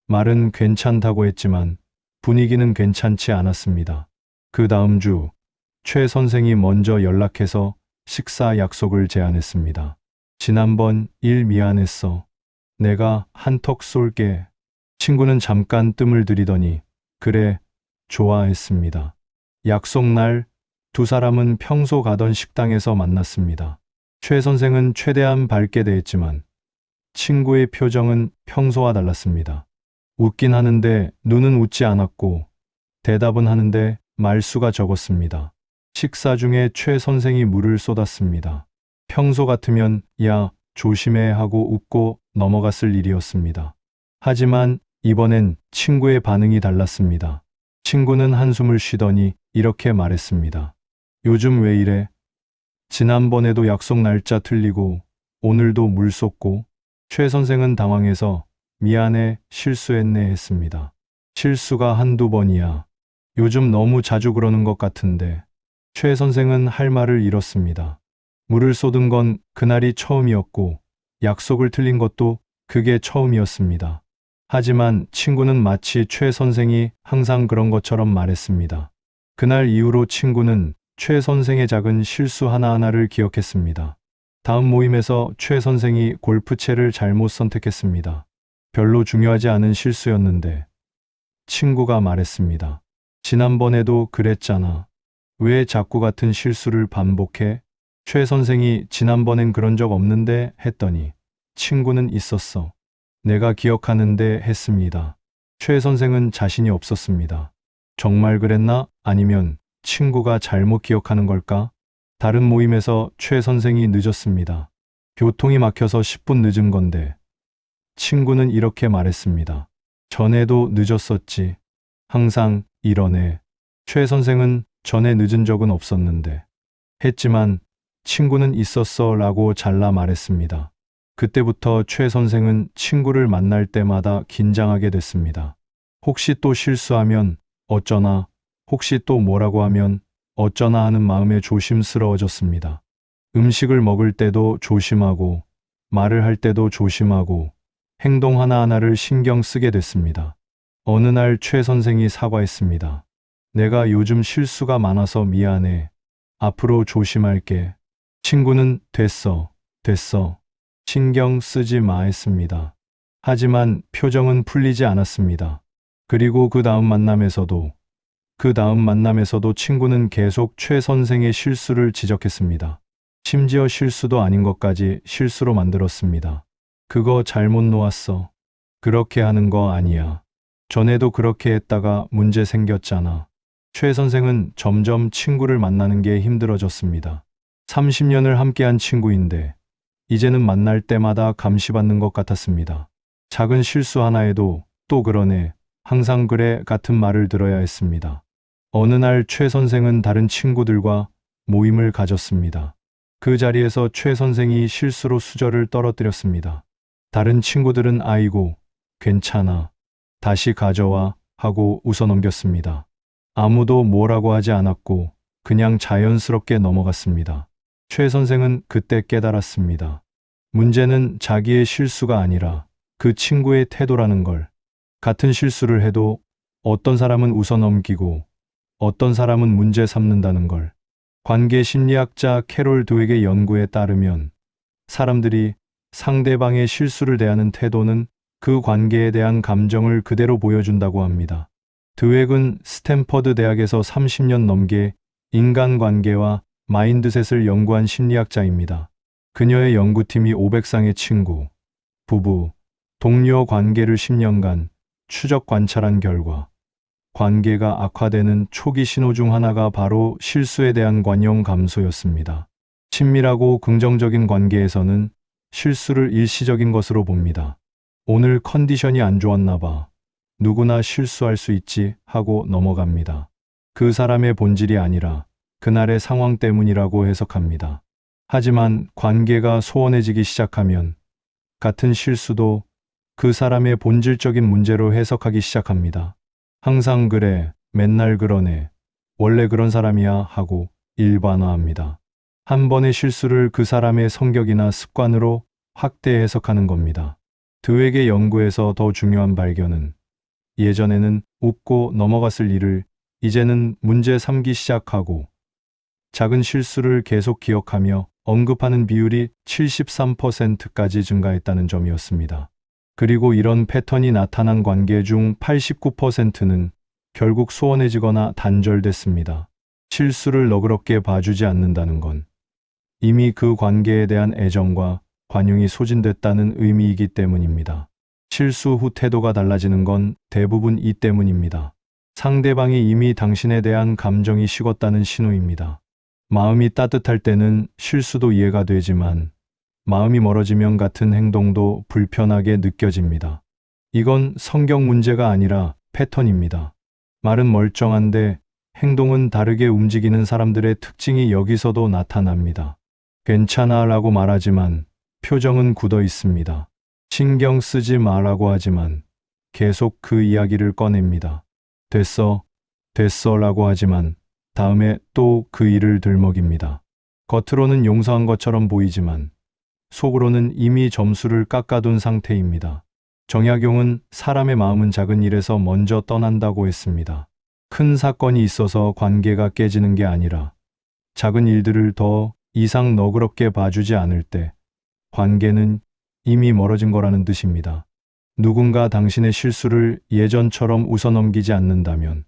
말은 괜찮다고 했지만 분위기는 괜찮지 않았습니다. 그 다음 주 최 선생이 먼저 연락해서 식사 약속을 제안했습니다. 지난번 일 미안했어. 내가 한턱 쏠게. 친구는 잠깐 뜸을 들이더니 그래, 좋아했습니다. 약속 날 두 사람은 평소 가던 식당에서 만났습니다. 최 선생은 최대한 밝게 대했지만 친구의 표정은 평소와 달랐습니다. 웃긴 하는데 눈은 웃지 않았고 대답은 하는데 말수가 적었습니다. 식사 중에 최 선생이 물을 쏟았습니다. 평소 같으면 야, 조심해 하고 웃고 넘어갔을 일이었습니다. 하지만 이번엔 친구의 반응이 달랐습니다. 친구는 한숨을 쉬더니 이렇게 말했습니다. 요즘 왜 이래? 지난번에도 약속 날짜 틀리고 오늘도 물 쏟고. 최 선생은 당황해서 미안해, 실수했네 했습니다. 실수가 한두 번이야. 요즘 너무 자주 그러는 것 같은데. 최 선생은 할 말을 잃었습니다. 물을 쏟은 건 그날이 처음이었고 약속을 틀린 것도 그게 처음이었습니다. 하지만 친구는 마치 최 선생이 항상 그런 것처럼 말했습니다. 그날 이후로 친구는 최 선생의 작은 실수 하나하나를 기억했습니다. 다음 모임에서 최 선생이 골프채를 잘못 선택했습니다. 별로 중요하지 않은 실수였는데 친구가 말했습니다. 지난번에도 그랬잖아. 왜 자꾸 같은 실수를 반복해? 최 선생이 지난번엔 그런 적 없는데 했더니 친구는 있었어. 내가 기억하는데 했습니다. 최 선생은 자신이 없었습니다. 정말 그랬나? 아니면 친구가 잘못 기억하는 걸까? 다른 모임에서 최 선생이 늦었습니다. 교통이 막혀서 10분 늦은 건데 친구는 이렇게 말했습니다. 전에도 늦었었지. 항상 이러네. 최 선생은 전에 늦은 적은 없었는데 했지만 친구는 있었어 라고 잘라 말했습니다. 그때부터 최 선생은 친구를 만날 때마다 긴장하게 됐습니다. 혹시 또 실수하면 어쩌나, 혹시 또 뭐라고 하면 어쩌나 하는 마음에 조심스러워졌습니다. 음식을 먹을 때도 조심하고, 말을 할 때도 조심하고, 행동 하나하나를 신경 쓰게 됐습니다. 어느 날 최 선생이 사과했습니다. 내가 요즘 실수가 많아서 미안해. 앞으로 조심할게. 친구는 됐어, 됐어. 신경 쓰지 마 했습니다. 하지만 표정은 풀리지 않았습니다. 그리고 그 다음 만남에서도 친구는 계속 최 선생의 실수를 지적했습니다. 심지어 실수도 아닌 것까지 실수로 만들었습니다. 그거 잘못 놓았어. 그렇게 하는 거 아니야. 전에도 그렇게 했다가 문제 생겼잖아. 최 선생은 점점 친구를 만나는 게 힘들어졌습니다. 30년을 함께한 친구인데 이제는 만날 때마다 감시받는 것 같았습니다. 작은 실수 하나에도 또 그러네, 항상 그래 같은 말을 들어야 했습니다. 어느 날 최 선생은 다른 친구들과 모임을 가졌습니다. 그 자리에서 최 선생이 실수로 수저를 떨어뜨렸습니다. 다른 친구들은 아이고, 괜찮아. 다시 가져와 하고 웃어넘겼습니다. 아무도 뭐라고 하지 않았고 그냥 자연스럽게 넘어갔습니다. 최 선생은 그때 깨달았습니다. 문제는 자기의 실수가 아니라 그 친구의 태도라는 걸. 같은 실수를 해도 어떤 사람은 웃어넘기고 어떤 사람은 문제 삼는다는 걸. 관계 심리학자 캐롤 드웩의 연구에 따르면 사람들이 상대방의 실수를 대하는 태도는 그 관계에 대한 감정을 그대로 보여준다고 합니다. 드웩은 스탠퍼드 대학에서 30년 넘게 인간관계와 마인드셋을 연구한 심리학자입니다. 그녀의 연구팀이 500쌍의 친구, 부부, 동료 관계를 10년간 추적 관찰한 결과 관계가 악화되는 초기 신호 중 하나가 바로 실수에 대한 관용 감소였습니다. 친밀하고 긍정적인 관계에서는 실수를 일시적인 것으로 봅니다. 오늘 컨디션이 안 좋았나 봐. 누구나 실수할 수 있지 하고 넘어갑니다. 그 사람의 본질이 아니라 그날의 상황 때문이라고 해석합니다. 하지만 관계가 소원해지기 시작하면 같은 실수도 그 사람의 본질적인 문제로 해석하기 시작합니다. 항상 그래, 맨날 그러네, 원래 그런 사람이야 하고 일반화합니다. 한 번의 실수를 그 사람의 성격이나 습관으로 확대 해석하는 겁니다. 드웩의 연구에서 더 중요한 발견은 예전에는 웃고 넘어갔을 일을 이제는 문제 삼기 시작하고 작은 실수를 계속 기억하며 언급하는 비율이 73%까지 증가했다는 점이었습니다. 그리고 이런 패턴이 나타난 관계 중 89%는 결국 소원해지거나 단절됐습니다. 실수를 너그럽게 봐주지 않는다는 건 이미 그 관계에 대한 애정과 관용이 소진됐다는 의미이기 때문입니다. 실수 후 태도가 달라지는 건 대부분 이 때문입니다. 상대방이 이미 당신에 대한 감정이 식었다는 신호입니다. 마음이 따뜻할 때는 실수도 이해가 되지만 마음이 멀어지면 같은 행동도 불편하게 느껴집니다. 이건 성격 문제가 아니라 패턴입니다. 말은 멀쩡한데 행동은 다르게 움직이는 사람들의 특징이 여기서도 나타납니다. 괜찮아 라고 말하지만 표정은 굳어 있습니다. 신경 쓰지 마라고 하지만 계속 그 이야기를 꺼냅니다. 됐어, 됐어 라고 하지만 다음에 또 그 일을 들먹입니다. 겉으로는 용서한 것처럼 보이지만 속으로는 이미 점수를 깎아둔 상태입니다. 정약용은 사람의 마음은 작은 일에서 먼저 떠난다고 했습니다. 큰 사건이 있어서 관계가 깨지는 게 아니라 작은 일들을 더 이상 너그럽게 봐주지 않을 때 관계는 이미 멀어진 거라는 뜻입니다. 누군가 당신의 실수를 예전처럼 웃어넘기지 않는다면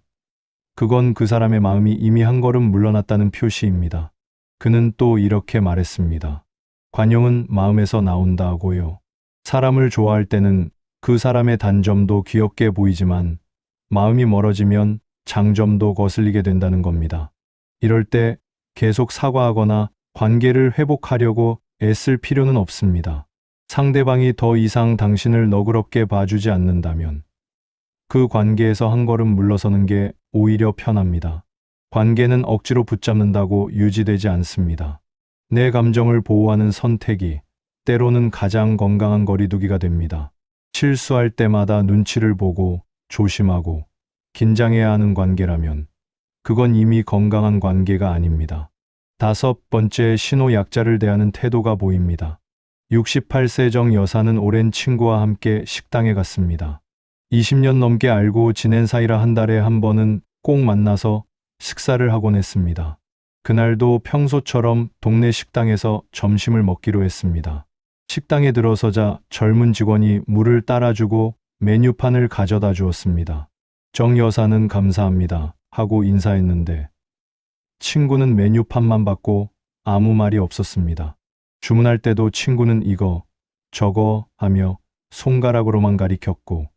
그건 그 사람의 마음이 이미 한 걸음 물러났다는 표시입니다. 그는 또 이렇게 말했습니다. 관용은 마음에서 나온다고요. 사람을 좋아할 때는 그 사람의 단점도 귀엽게 보이지만 마음이 멀어지면 장점도 거슬리게 된다는 겁니다. 이럴 때 계속 사과하거나 관계를 회복하려고 애쓸 필요는 없습니다. 상대방이 더 이상 당신을 너그럽게 봐주지 않는다면 그 관계에서 한 걸음 물러서는 게 오히려 편합니다. 관계는 억지로 붙잡는다고 유지되지 않습니다. 내 감정을 보호하는 선택이 때로는 가장 건강한 거리두기가 됩니다. 실수할 때마다 눈치를 보고 조심하고 긴장해야 하는 관계라면 그건 이미 건강한 관계가 아닙니다. 5번째, 신호약자를 대하는 태도가 보입니다. 68세 정 여사는 오랜 친구와 함께 식당에 갔습니다. 20년 넘게 알고 지낸 사이라 한 달에 한 번은 꼭 만나서 식사를 하곤 했습니다. 그날도 평소처럼 동네 식당에서 점심을 먹기로 했습니다. 식당에 들어서자 젊은 직원이 물을 따라주고 메뉴판을 가져다 주었습니다. 정 여사는 감사합니다 하고 인사했는데 친구는 메뉴판만 받고 아무 말이 없었습니다. 주문할 때도 친구는 이거, 저거 하며 손가락으로만 가리켰고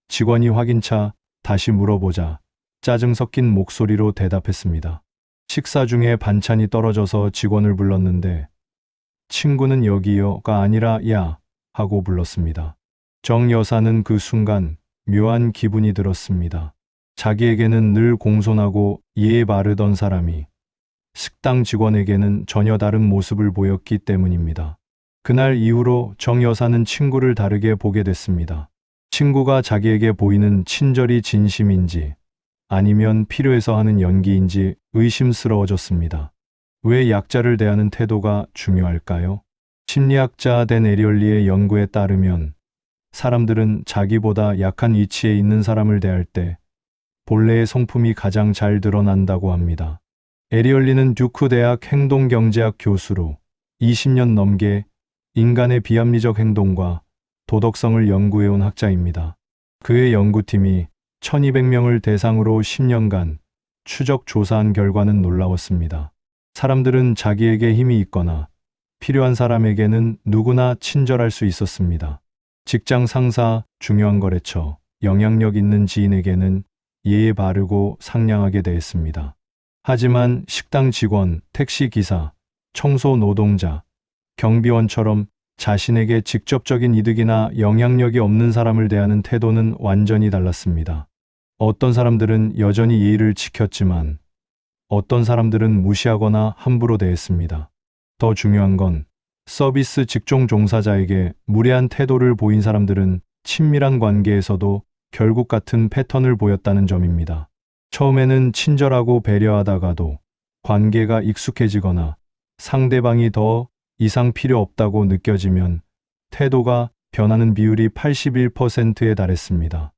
직원이 확인차 다시 물어보자 짜증 섞인 목소리로 대답했습니다. 식사 중에 반찬이 떨어져서 직원을 불렀는데 친구는 여기요가 아니라 야 하고 불렀습니다. 정 여사는 그 순간 묘한 기분이 들었습니다. 자기에게는 늘 공손하고 예의 바르던 사람이 식당 직원에게는 전혀 다른 모습을 보였기 때문입니다. 그날 이후로 정 여사는 친구를 다르게 보게 됐습니다. 친구가 자기에게 보이는 친절이 진심인지 아니면 필요해서 하는 연기인지 의심스러워졌습니다. 왜 약자를 대하는 태도가 중요할까요? 심리학자 댄 에리얼리의 연구에 따르면 사람들은 자기보다 약한 위치에 있는 사람을 대할 때 본래의 성품이 가장 잘 드러난다고 합니다. 에리얼리는 듀크 대학 행동경제학 교수로 20년 넘게 인간의 비합리적 행동과 도덕성을 연구해온 학자입니다. 그의 연구팀이 1200명을 대상으로 10년간 추적 조사한 결과는 놀라웠습니다. 사람들은 자기에게 힘이 있거나 필요한 사람에게는 누구나 친절할 수 있었습니다. 직장 상사, 중요한 거래처, 영향력 있는 지인에게는 예의 바르고 상냥하게 대했습니다. 하지만 식당 직원, 택시 기사, 청소 노동자, 경비원처럼 자신에게 직접적인 이득이나 영향력이 없는 사람을 대하는 태도는 완전히 달랐습니다. 어떤 사람들은 여전히 예의를 지켰지만 어떤 사람들은 무시하거나 함부로 대했습니다. 더 중요한 건 서비스 직종 종사자에게 무례한 태도를 보인 사람들은 친밀한 관계에서도 결국 같은 패턴을 보였다는 점입니다. 처음에는 친절하고 배려하다가도 관계가 익숙해지거나 상대방이 더 이상 필요 없다고 느껴지면 태도가 변하는 비율이 81%에 달했습니다.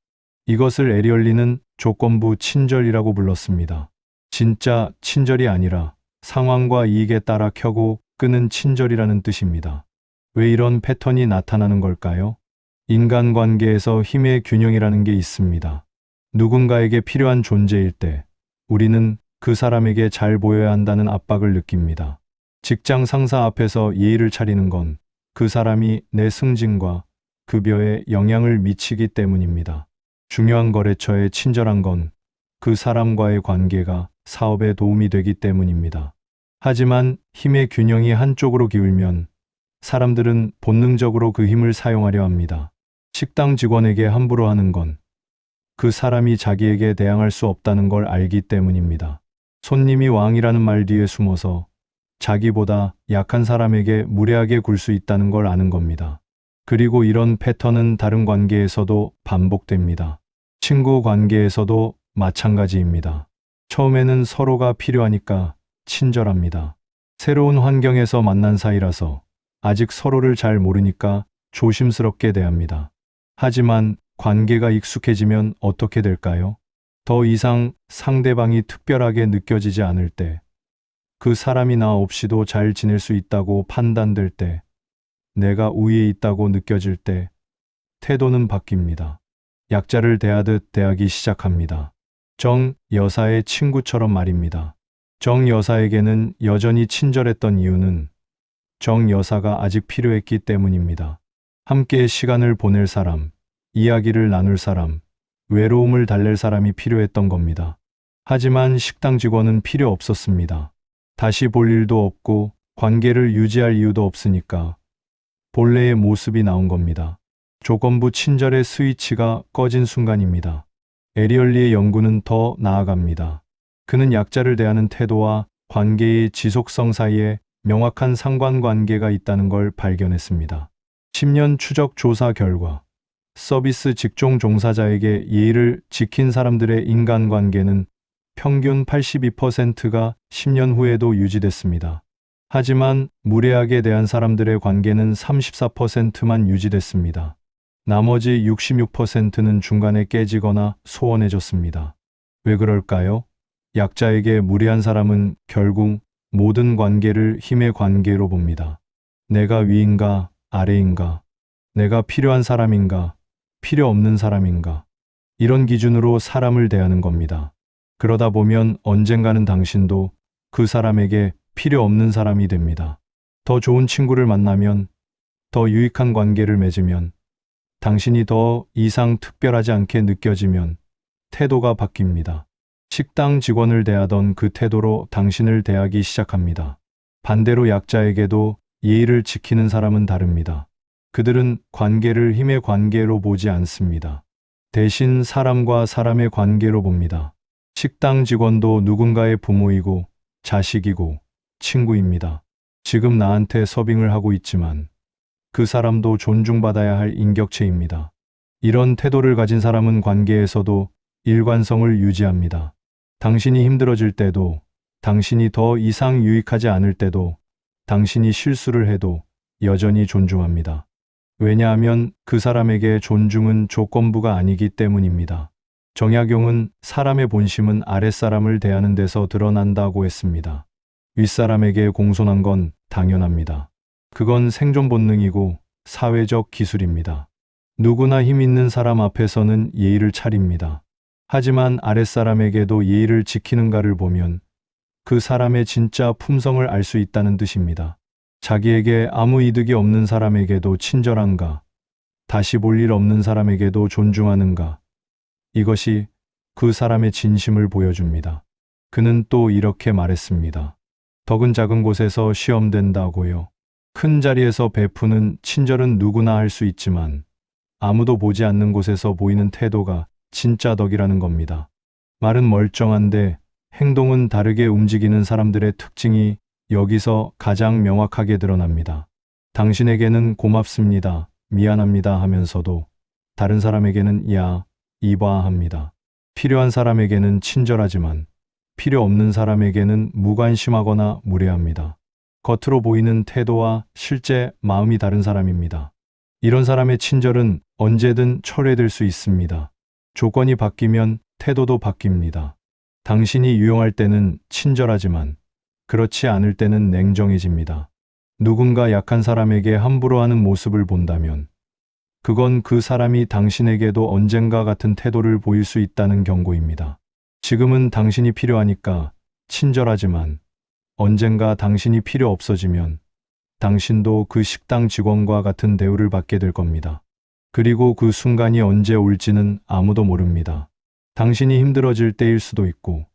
이것을 에리얼리는 조건부 친절이라고 불렀습니다. 진짜 친절이 아니라 상황과 이익에 따라 켜고 끄는 친절이라는 뜻입니다. 왜 이런 패턴이 나타나는 걸까요? 인간관계에서 힘의 균형이라는 게 있습니다. 누군가에게 필요한 존재일 때 우리는 그 사람에게 잘 보여야 한다는 압박을 느낍니다. 직장 상사 앞에서 예의를 차리는 건 그 사람이 내 승진과 급여에 영향을 미치기 때문입니다. 중요한 거래처에 친절한 건 그 사람과의 관계가 사업에 도움이 되기 때문입니다. 하지만 힘의 균형이 한쪽으로 기울면 사람들은 본능적으로 그 힘을 사용하려 합니다. 식당 직원에게 함부로 하는 건 그 사람이 자기에게 대항할 수 없다는 걸 알기 때문입니다. 손님이 왕이라는 말 뒤에 숨어서 자기보다 약한 사람에게 무례하게 굴 수 있다는 걸 아는 겁니다. 그리고 이런 패턴은 다른 관계에서도 반복됩니다. 친구 관계에서도 마찬가지입니다. 처음에는 서로가 필요하니까 친절합니다. 새로운 환경에서 만난 사이라서 아직 서로를 잘 모르니까 조심스럽게 대합니다. 하지만 관계가 익숙해지면 어떻게 될까요? 더 이상 상대방이 특별하게 느껴지지 않을 때, 그 사람이 나 없이도 잘 지낼 수 있다고 판단될 때, 내가 우위에 있다고 느껴질 때, 태도는 바뀝니다. 약자를 대하듯 대하기 시작합니다. 정 여사의 친구처럼 말입니다. 정 여사에게는 여전히 친절했던 이유는 정 여사가 아직 필요했기 때문입니다. 함께 시간을 보낼 사람, 이야기를 나눌 사람, 외로움을 달랠 사람이 필요했던 겁니다. 하지만 식당 직원은 필요 없었습니다. 다시 볼 일도 없고 관계를 유지할 이유도 없으니까 본래의 모습이 나온 겁니다. 조건부 친절의 스위치가 꺼진 순간입니다. 에리얼리의 연구는 더 나아갑니다. 그는 약자를 대하는 태도와 관계의 지속성 사이에 명확한 상관관계가 있다는 걸 발견했습니다. 10년 추적 조사 결과 서비스 직종 종사자에게 예의를 지킨 사람들의 인간관계는 평균 82%가 10년 후에도 유지됐습니다. 하지만 무례하게 대한 사람들의 관계는 34%만 유지됐습니다. 나머지 66%는 중간에 깨지거나 소원해졌습니다. 왜 그럴까요? 약자에게 무례한 사람은 결국 모든 관계를 힘의 관계로 봅니다. 내가 위인가, 아래인가, 내가 필요한 사람인가, 필요 없는 사람인가, 이런 기준으로 사람을 대하는 겁니다. 그러다 보면 언젠가는 당신도 그 사람에게 필요 없는 사람이 됩니다. 더 좋은 친구를 만나면, 더 유익한 관계를 맺으면, 당신이 더 이상 특별하지 않게 느껴지면 태도가 바뀝니다. 식당 직원을 대하던 그 태도로 당신을 대하기 시작합니다. 반대로 약자에게도 예의를 지키는 사람은 다릅니다. 그들은 관계를 힘의 관계로 보지 않습니다. 대신 사람과 사람의 관계로 봅니다. 식당 직원도 누군가의 부모이고 자식이고 친구입니다. 지금 나한테 서빙을 하고 있지만 그 사람도 존중받아야 할 인격체입니다. 이런 태도를 가진 사람은 관계에서도 일관성을 유지합니다. 당신이 힘들어질 때도, 당신이 더 이상 유익하지 않을 때도, 당신이 실수를 해도 여전히 존중합니다. 왜냐하면 그 사람에게 존중은 조건부가 아니기 때문입니다. 정약용은 사람의 본심은 아랫사람을 대하는 데서 드러난다고 했습니다. 윗사람에게 공손한 건 당연합니다. 그건 생존 본능이고 사회적 기술입니다. 누구나 힘 있는 사람 앞에서는 예의를 차립니다. 하지만 아랫사람에게도 예의를 지키는가를 보면 그 사람의 진짜 품성을 알 수 있다는 뜻입니다. 자기에게 아무 이득이 없는 사람에게도 친절한가, 다시 볼 일 없는 사람에게도 존중하는가, 이것이 그 사람의 진심을 보여줍니다. 그는 또 이렇게 말했습니다. 덕은 작은 곳에서 시험된다고요. 큰 자리에서 베푸는 친절은 누구나 할 수 있지만 아무도 보지 않는 곳에서 보이는 태도가 진짜 덕이라는 겁니다. 말은 멀쩡한데 행동은 다르게 움직이는 사람들의 특징이 여기서 가장 명확하게 드러납니다. 당신에게는 고맙습니다, 미안합니다 하면서도 다른 사람에게는 야, 이봐 합니다. 필요한 사람에게는 친절하지만 필요 없는 사람에게는 무관심하거나 무례합니다. 겉으로 보이는 태도와 실제 마음이 다른 사람입니다. 이런 사람의 친절은 언제든 철회될 수 있습니다. 조건이 바뀌면 태도도 바뀝니다. 당신이 유용할 때는 친절하지만 그렇지 않을 때는 냉정해집니다. 누군가 약한 사람에게 함부로 하는 모습을 본다면 그건 그 사람이 당신에게도 언젠가 같은 태도를 보일 수 있다는 경고입니다. 지금은 당신이 필요하니까 친절하지만 언젠가 당신이 필요 없어지면 당신도 그 식당 직원과 같은 대우를 받게 될 겁니다. 그리고 그 순간이 언제 올지는 아무도 모릅니다. 당신이 힘들어질 때일 수도 있고,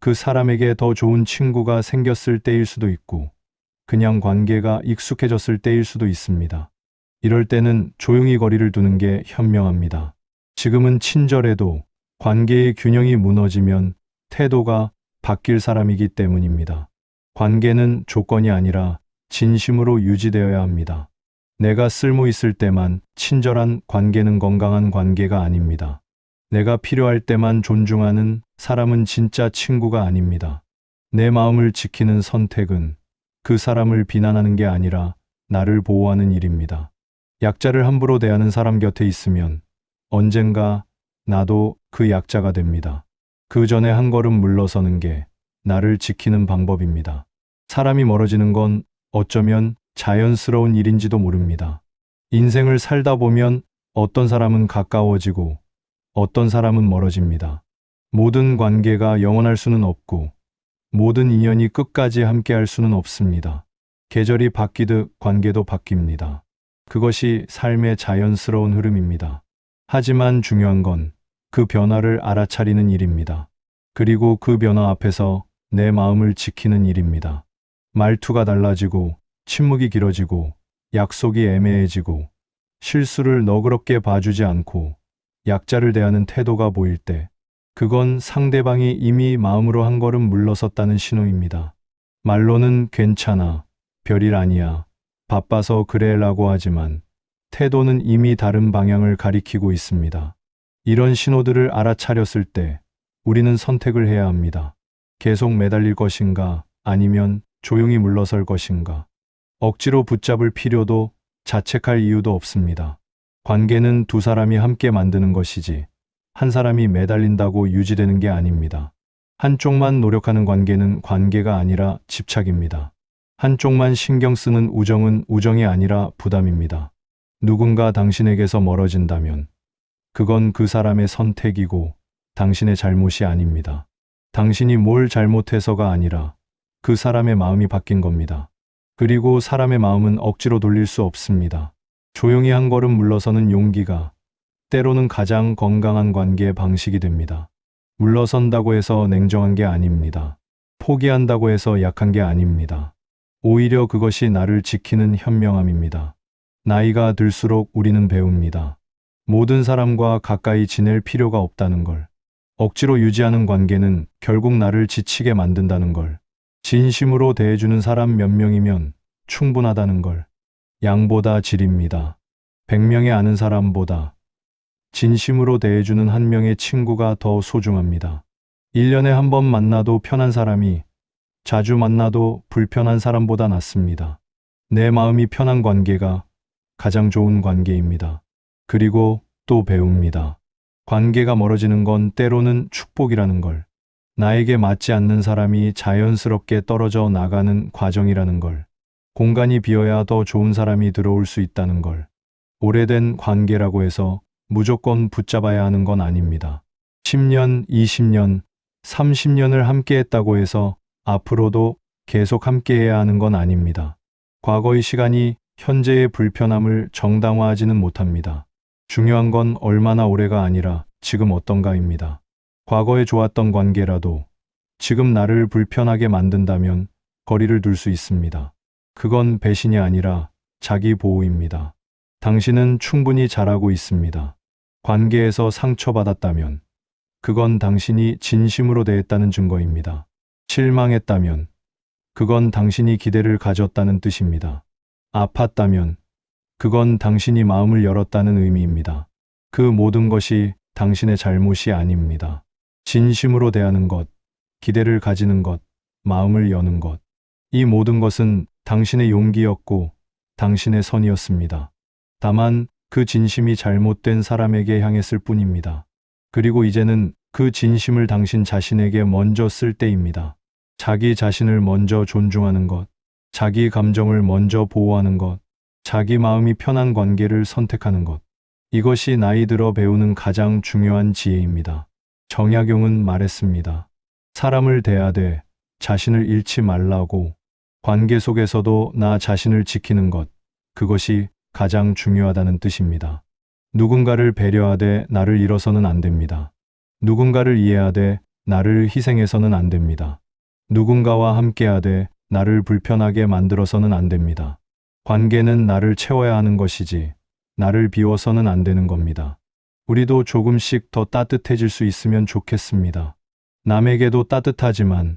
그 사람에게 더 좋은 친구가 생겼을 때일 수도 있고, 그냥 관계가 익숙해졌을 때일 수도 있습니다. 이럴 때는 조용히 거리를 두는 게 현명합니다. 지금은 친절해도 관계의 균형이 무너지면 태도가 바뀔 사람이기 때문입니다. 관계는 조건이 아니라 진심으로 유지되어야 합니다. 내가 쓸모 있을 때만 친절한 관계는 건강한 관계가 아닙니다. 내가 필요할 때만 존중하는 사람은 진짜 친구가 아닙니다. 내 마음을 지키는 선택은 그 사람을 비난하는 게 아니라 나를 보호하는 일입니다. 약자를 함부로 대하는 사람 곁에 있으면 언젠가 나도 그 약자가 됩니다. 그 전에 한 걸음 물러서는 게 나를 지키는 방법입니다. 사람이 멀어지는 건 어쩌면 자연스러운 일인지도 모릅니다. 인생을 살다 보면 어떤 사람은 가까워지고 어떤 사람은 멀어집니다. 모든 관계가 영원할 수는 없고 모든 인연이 끝까지 함께할 수는 없습니다. 계절이 바뀌듯 관계도 바뀝니다. 그것이 삶의 자연스러운 흐름입니다. 하지만 중요한 건 그 변화를 알아차리는 일입니다. 그리고 그 변화 앞에서 내 마음을 지키는 일입니다. 말투가 달라지고 침묵이 길어지고 약속이 애매해지고 실수를 너그럽게 봐주지 않고 약자를 대하는 태도가 보일 때 그건 상대방이 이미 마음으로 한 걸음 물러섰다는 신호입니다. 말로는 괜찮아, 별일 아니야, 바빠서 그래라고 하지만 태도는 이미 다른 방향을 가리키고 있습니다. 이런 신호들을 알아차렸을 때 우리는 선택을 해야 합니다. 계속 매달릴 것인가 아니면 조용히 물러설 것인가. 억지로 붙잡을 필요도 자책할 이유도 없습니다. 관계는 두 사람이 함께 만드는 것이지 한 사람이 매달린다고 유지되는 게 아닙니다. 한쪽만 노력하는 관계는 관계가 아니라 집착입니다. 한쪽만 신경 쓰는 우정은 우정이 아니라 부담입니다. 누군가 당신에게서 멀어진다면 그건 그 사람의 선택이고 당신의 잘못이 아닙니다. 당신이 뭘 잘못해서가 아니라 그 사람의 마음이 바뀐 겁니다. 그리고 사람의 마음은 억지로 돌릴 수 없습니다. 조용히 한 걸음 물러서는 용기가 때로는 가장 건강한 관계의 방식이 됩니다. 물러선다고 해서 냉정한 게 아닙니다. 포기한다고 해서 약한 게 아닙니다. 오히려 그것이 나를 지키는 현명함입니다. 나이가 들수록 우리는 배웁니다. 모든 사람과 가까이 지낼 필요가 없다는 걸. 억지로 유지하는 관계는 결국 나를 지치게 만든다는 걸. 진심으로 대해주는 사람 몇 명이면 충분하다는 걸. 양보다 질입니다. 100명의 아는 사람보다 진심으로 대해주는 한 명의 친구가 더 소중합니다. 1년에 한 번 만나도 편한 사람이 자주 만나도 불편한 사람보다 낫습니다. 내 마음이 편한 관계가 가장 좋은 관계입니다. 그리고 또 배웁니다. 관계가 멀어지는 건 때로는 축복이라는 걸. 나에게 맞지 않는 사람이 자연스럽게 떨어져 나가는 과정이라는 걸. 공간이 비어야 더 좋은 사람이 들어올 수 있다는 걸. 오래된 관계라고 해서 무조건 붙잡아야 하는 건 아닙니다. 10년, 20년, 30년을 함께 했다고 해서 앞으로도 계속 함께 해야 하는 건 아닙니다. 과거의 시간이 현재의 불편함을 정당화하지는 못합니다. 중요한 건 얼마나 오래가 아니라 지금 어떤가입니다. 과거에 좋았던 관계라도 지금 나를 불편하게 만든다면 거리를 둘 수 있습니다. 그건 배신이 아니라 자기 보호입니다. 당신은 충분히 잘하고 있습니다. 관계에서 상처받았다면 그건 당신이 진심으로 대했다는 증거입니다. 실망했다면 그건 당신이 기대를 가졌다는 뜻입니다. 아팠다면 그건 당신이 마음을 열었다는 의미입니다. 그 모든 것이 당신의 잘못이 아닙니다. 진심으로 대하는 것, 기대를 가지는 것, 마음을 여는 것. 이 모든 것은 당신의 용기였고 당신의 선이었습니다. 다만 그 진심이 잘못된 사람에게 향했을 뿐입니다. 그리고 이제는 그 진심을 당신 자신에게 먼저 쓸 때입니다. 자기 자신을 먼저 존중하는 것, 자기 감정을 먼저 보호하는 것, 자기 마음이 편한 관계를 선택하는 것. 이것이 나이 들어 배우는 가장 중요한 지혜입니다. 정약용은 말했습니다. 사람을 대하되 자신을 잃지 말라고. 관계 속에서도 나 자신을 지키는 것, 그것이 가장 중요하다는 뜻입니다. 누군가를 배려하되 나를 잃어서는 안 됩니다. 누군가를 이해하되 나를 희생해서는 안 됩니다. 누군가와 함께하되 나를 불편하게 만들어서는 안 됩니다. 관계는 나를 채워야 하는 것이지, 나를 비워서는 안 되는 겁니다. 우리도 조금씩 더 따뜻해질 수 있으면 좋겠습니다. 남에게도 따뜻하지만,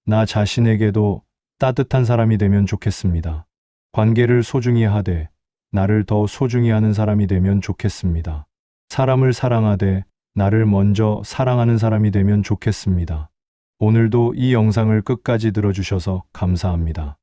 나 자신에게도 따뜻한 사람이 되면 좋겠습니다. 관계를 소중히 하되, 나를 더 소중히 하는 사람이 되면 좋겠습니다. 사람을 사랑하되, 나를 먼저 사랑하는 사람이 되면 좋겠습니다. 오늘도 이 영상을 끝까지 들어주셔서 감사합니다.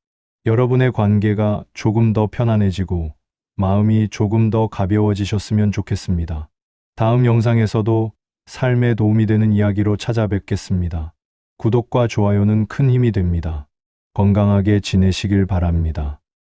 여러분의 관계가 조금 더 편안해지고 마음이 조금 더 가벼워지셨으면 좋겠습니다. 다음 영상에서도 삶에 도움이 되는 이야기로 찾아뵙겠습니다. 구독과 좋아요는 큰 힘이 됩니다. 건강하게 지내시길 바랍니다.